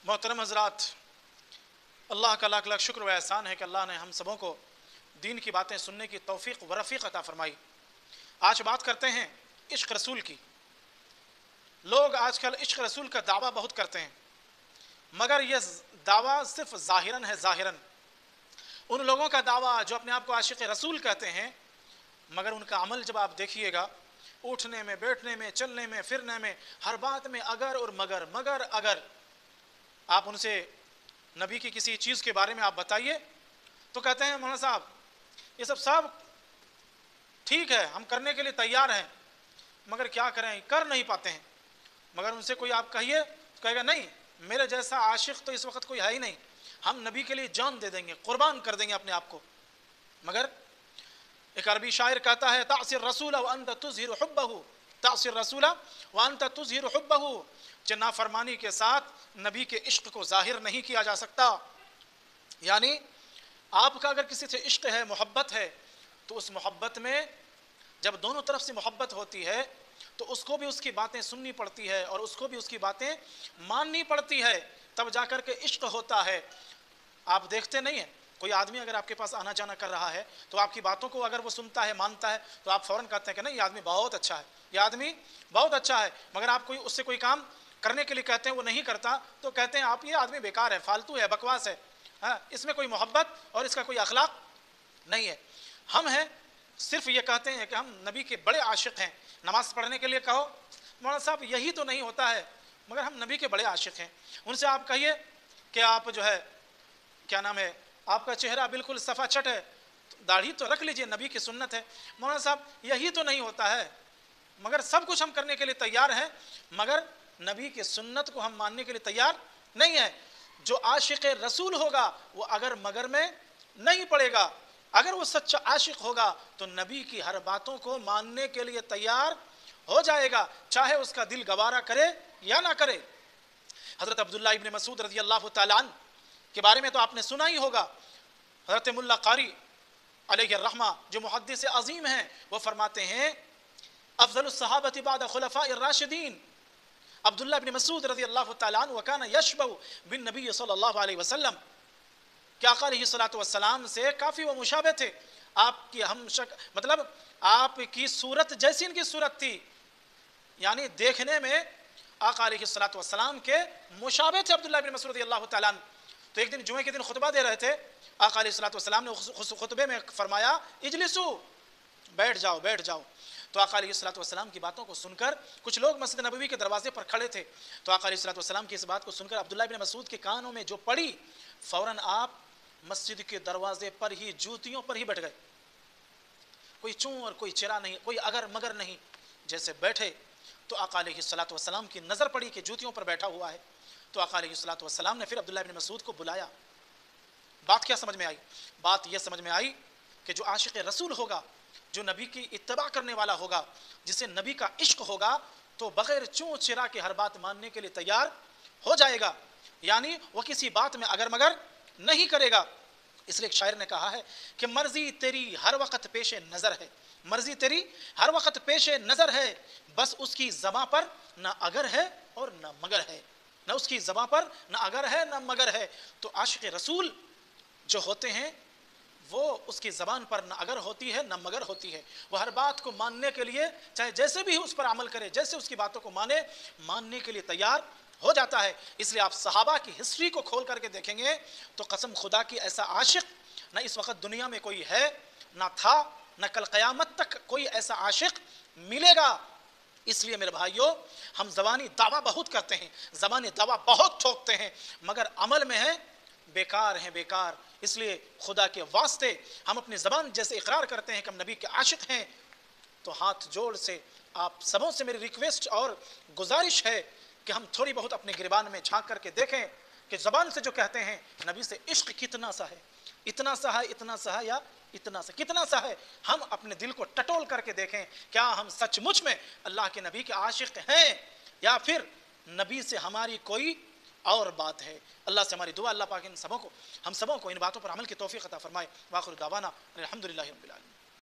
मोहतरम हज़रात, अल्लाह का लाख लाख शुक्र व एहसान है कि अल्लाह ने हम सबों को दीन की बातें सुनने की तौफीक व रफ़ीक अता फ़रमाई। आज बात करते हैं इश्क़ रसूल की। लोग आजकल इश्क़ रसूल का दावा बहुत करते हैं, मगर यह दावा सिर्फ ज़ाहिरन है। ज़ाहिरन उन लोगों का दावा जो अपने आप को आशिक़ रसूल कहते हैं, मगर उनका अमल जब आप देखिएगा, उठने में, बैठने में, चलने में, फिरने में, हर बात में अगर और मगर, मगर अगर। आप उनसे नबी की किसी चीज़ के बारे में आप बताइए तो कहते हैं मौलाना साहब ये सब ठीक है, हम करने के लिए तैयार हैं, मगर क्या करें, कर नहीं पाते हैं। मगर उनसे कोई आप कहिए तो कहेगा नहीं, मेरे जैसा आशिक तो इस वक्त कोई है ही नहीं, हम नबी के लिए जान दे देंगे, कुर्बान कर देंगे अपने आप को। मगर एक अरबी शायर कहता है तासिर रसूल व अंत तुज़हिरु हुब्बहु, तासिर रसूल व अंत तुज़हिरु हुब्बहु, कि नाफरमानी के साथ नबी के इश्क को जाहिर नहीं किया जा सकता। यानी आपका अगर किसी से इश्क है, मोहब्बत है, तो उस मोहब्बत में जब दोनों तरफ से मोहब्बत होती है तो उसको भी उसकी बातें सुननी पड़ती है और उसको भी उसकी बातें माननी पड़ती है, तब जाकर के इश्क होता है। आप देखते नहीं हैं, कोई आदमी अगर आपके पास आना जाना कर रहा है तो आपकी बातों को अगर वो सुनता है, मानता है, तो आप फ़ौरन कहते हैं कि नहीं ये आदमी बहुत अच्छा है, ये आदमी बहुत अच्छा है। मगर आप कोई उससे कोई काम करने के लिए कहते हैं, वो नहीं करता, तो कहते हैं आप ये आदमी बेकार है, फालतू है, बकवास है, हाँ, इसमें कोई मोहब्बत और इसका कोई अखलाक नहीं है। हम हैं सिर्फ ये कहते हैं कि हम नबी के बड़े आशिक हैं। नमाज पढ़ने के लिए कहो मौलाना साहब यही तो नहीं होता है, मगर हम नबी के बड़े आशिक हैं। उनसे आप कहिए कि आप जो है क्या नाम है, आपका चेहरा बिल्कुल सफ़ाचट है, दाढ़ी तो रख लीजिए, नबी की सुन्नत है। मौलाना साहब यही तो नहीं होता है, मगर सब कुछ हम करने के लिए तैयार हैं, मगर नबी की सुन्नत को हम मानने के लिए तैयार नहीं है। जो आशिक रसूल होगा वो अगर मगर में नहीं पड़ेगा, अगर वो सच्चा आशिक होगा तो नबी की हर बातों को मानने के लिए तैयार हो जाएगा, चाहे उसका दिल गवारा करे या ना करे। हज़रत अब्दुल्लाह इब्न मसूद रज़ी अल्लाह तआला अन्हु के बारे में तो आपने सुना ही होगा। हज़रत मुल्ला कारी अलैहि रहमा जो मुहद्दिस अज़ीम हैं, वो फरमाते हैं अफ़ज़लुस सहाबती बाद खुलफ़ाए राशिदीन अब्दुल्लाह इब्न मसूद रज़ी अल्लाह तआला अन्हु व काना यशबहु बिन नबी सल्लल्लाहु अलैहि वसल्लम, कि आका अलैहिस्सलातु वस्सलाम से काफ़ी वो मुशाबे थे। आपकी हम मतलब आपकी सूरत जैसी इनकी सूरत थी, यानी देखने में आका अलैहिस्सलातु वस्सलाम के मुशाबे थे अब्दुल्लाह इब्न मसूद रज़ी अल्लाह तआला अन्हु। तो एक दिन जुमे के दिन खुतबा दे रहे थे, आका अलैहिस्सलातु वस्सलाम ने उस खुतबे में फरमाया इजलिसु, बैठ जाओ बैठ जाओ। तो आका अलैहिस्सलातु वस्सलाम की बातों को सुनकर कुछ लोग मस्जिद नबवी के दरवाजे पर खड़े थे, तो आका अलैहिस्सलातु वस्सलाम की इस बात को सुनकर अब्दुल्लाह इब्न मसूद के कानों में जो पड़ी, फ़ौरन आप मस्जिद के दरवाजे पर ही, जूतियों पर ही बैठ गए। कोई चूं और कोई चिरा नहीं, कोई अगर मगर नहीं। जैसे बैठे तो आका अलैहिस्सलातु वस्सलाम की नज़र पड़ी कि जूतियों पर बैठा हुआ है, तो आका अलैहिस्सलातु वस्सलाम ने फिर अब्दुल्लाह इब्न मसूद को बुलाया। बात क्या समझ में आई? बात यह समझ में आई कि जो आशिक़ रसूल होगा, जो नबी की इत्तबा करने वाला होगा, जिसे नबी का इश्क होगा, तो बग़ैर चूं चिरा के हर बात मानने के लिए तैयार हो जाएगा, यानी वह किसी बात में अगर मगर नहीं करेगा। इसलिए एक शायर ने कहा है कि मर्जी तेरी हर वक्त पेशे नज़र है, मर्जी तेरी हर वक्त पेशे नज़र है, बस उसकी ज़बां पर ना अगर है और ना मगर है, ना उसकी ज़बां पर ना अगर है ना मगर है। तो आशिक़ रसूल जो होते हैं वो उसकी ज़बान पर न अगर होती है न मगर होती है, वो हर बात को मानने के लिए चाहे जैसे भी उस पर अमल करे, जैसे उसकी बातों को मानने के लिए तैयार हो जाता है। इसलिए आप सहाबा की हिस्ट्री को खोल करके देखेंगे तो कसम खुदा की ऐसा आशिक न इस वक्त दुनिया में कोई है, ना था, न कल क़यामत तक कोई ऐसा आशिक मिलेगा। इसलिए मेरे भाइयों, हम ज़बानी दावा बहुत करते हैं, ज़बानी दावा बहुत ठोकते हैं, मगर अमल में है बेकार हैं, बेकार। इसलिए खुदा के वास्ते हम अपनी ज़बान जैसे इकरार करते हैं कि हम नबी के आशिक हैं, तो हाथ जोड़ से आप सबों से मेरी रिक्वेस्ट और गुजारिश है कि हम थोड़ी बहुत अपने गिरबान में झांक करके देखें कि ज़बान से जो कहते हैं नबी से इश्क कितना सा है, इतना सा है, इतना सा है या इतना सा, कितना सा है। हम अपने दिल को टटोल करके देखें, क्या हम सचमुच में अल्लाह के नबी के आशिक हैं या फिर नबी से हमारी कोई और बात है। अल्लाह से हमारी दुआ, अल्लाह पाक इन सबों को, हम सबों को इन बातों पर अमल की तौफीक अता फरमाए। वाखिर दावाना अल्हम्दुलिल्लाहि रब्बिल आलमीन।